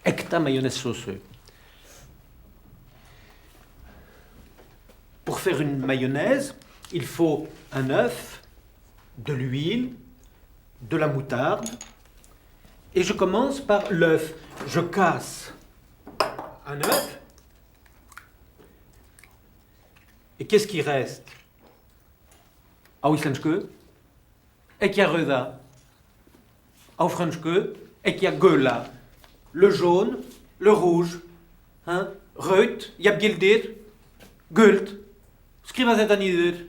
Äkta mayonnaise-sauce. Pour faire une mayonnaise, il faut un œuf, de l'huile, de la moutarde. Et je commence par l'œuf. Je casse un œuf. Et qu'est-ce qui reste? Á íslensku, ekki að rauða. Á frönsku, ekki að gula. Le jaune, le rouge. Hein? Rautt, jafngildir, gult. Skrifa þetta niður.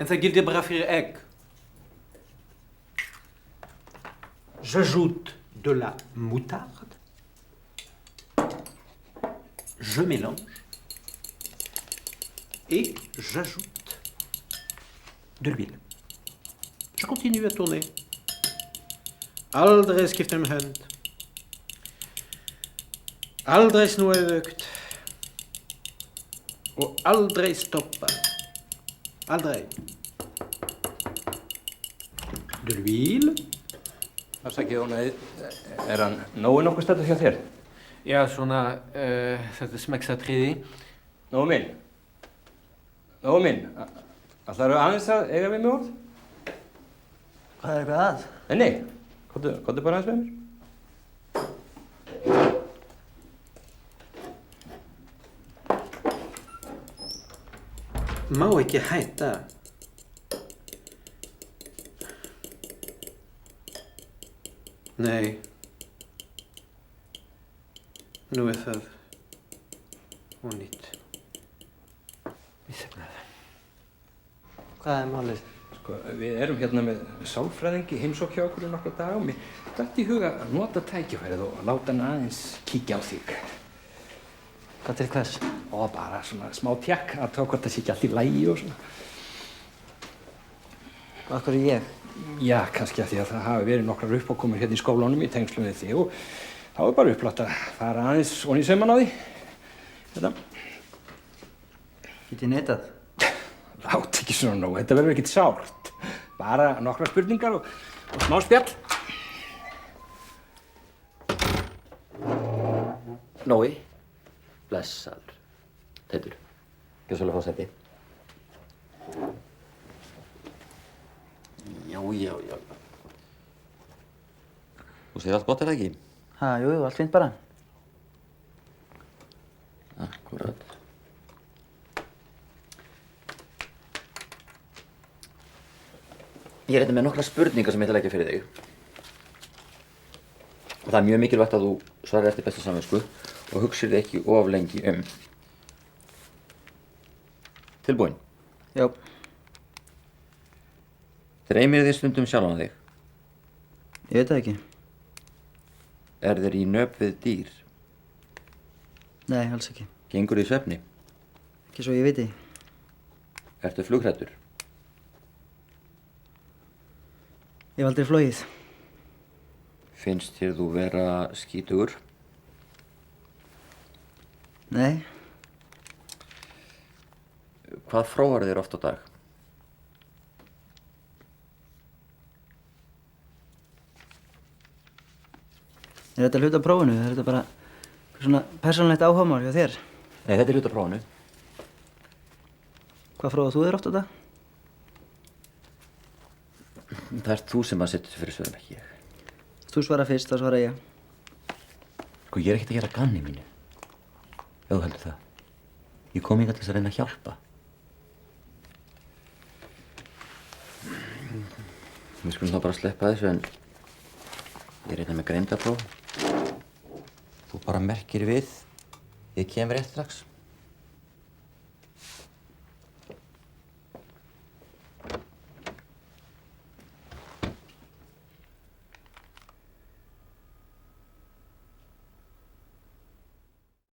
En það gildir bara fyrir egg. J'ajoute de la moutarde. Je mélange. Et j'ajoute de l'huile. Je continue à tourner. Aldrei skipta hönd. Aldrei snúa öfugt. Og aldrei stoppa. Aldrei. De l'huile. Afsakið, Ónæði, hann Nói nokkuð staddur hjá þér? Já, svona, þetta smekksatriði. Nói minn, ætlarðu aðeins að eiga við mig orð? Hvað er eitthvað að? Nei, komdu bara aðeins með mér. Má ekki hætta. Nei. Nú er það ónýtt. Ég sefnaði. Hvað er málið? Sko, við erum hérna með sálfræðingi heimsókn hjá okkur í nokkra daga og mér datt í huga að nota tækifærið og láta hann aðeins kíkja á þig. Hvað til hvers? Og bara svona smá tjekk að tók hvort það sé ekki allt í lagi og svona. Og af hverju ég? Já, kannski að því að það hafi verið nokkrar uppákomur hérna í skólanum í tengslum við þig og þá er bara upplátt að fara aðeins ofan í sauman á því. Þetta. Get ég neitað? Lát ekki svona nóg, þetta verður ekkert sárt. Bara nokkrar spurningar og smá spjall. Nói, blessaður. Teitur, gjörðu fá sæti. Já. Þú segir allt gott, er það ekki? Jú, allt fínt bara. Akkúrat. Ég er hérna með nokkra spurningar sem ég ætla að leggja fyrir þig. Og það er mjög mikilvægt að þú svarir eftir bestu samvisku og hugsir þig ekki of lengi um. Tilbúin? Já. Dreymir þig stundum sjálfan þig? Ég veit það ekki. Er þér í nöp við dýr? Nei, alls ekki. Gengur þig í svefni? Ekki svo ég viti. Ertu flughræddur? Ég hef aldrei flogið. Finnst þér þú vera skítugur? Nei. Hvað fróar þér oft á dag? Er þetta hluti af prófinu? Er þetta bara svona persónulegt áhugamál hjá þér? Nei, þetta er hluti af prófinu. Hvað fróðar þú þér oft á dag? Það ert þú sem að setja þessu fyrir svörum, ekki ég. Þú svarar fyrst, þá svara ég. Sko, ég er ekkert að gera ganni mínu. Ef þú heldur það. Ég kom hingað til þess að reyna að hjálpa. Við skulum þá bara sleppa þessu en ég er hérna með greindapróf. Þú bara merkir við. Ég kem rétt strax.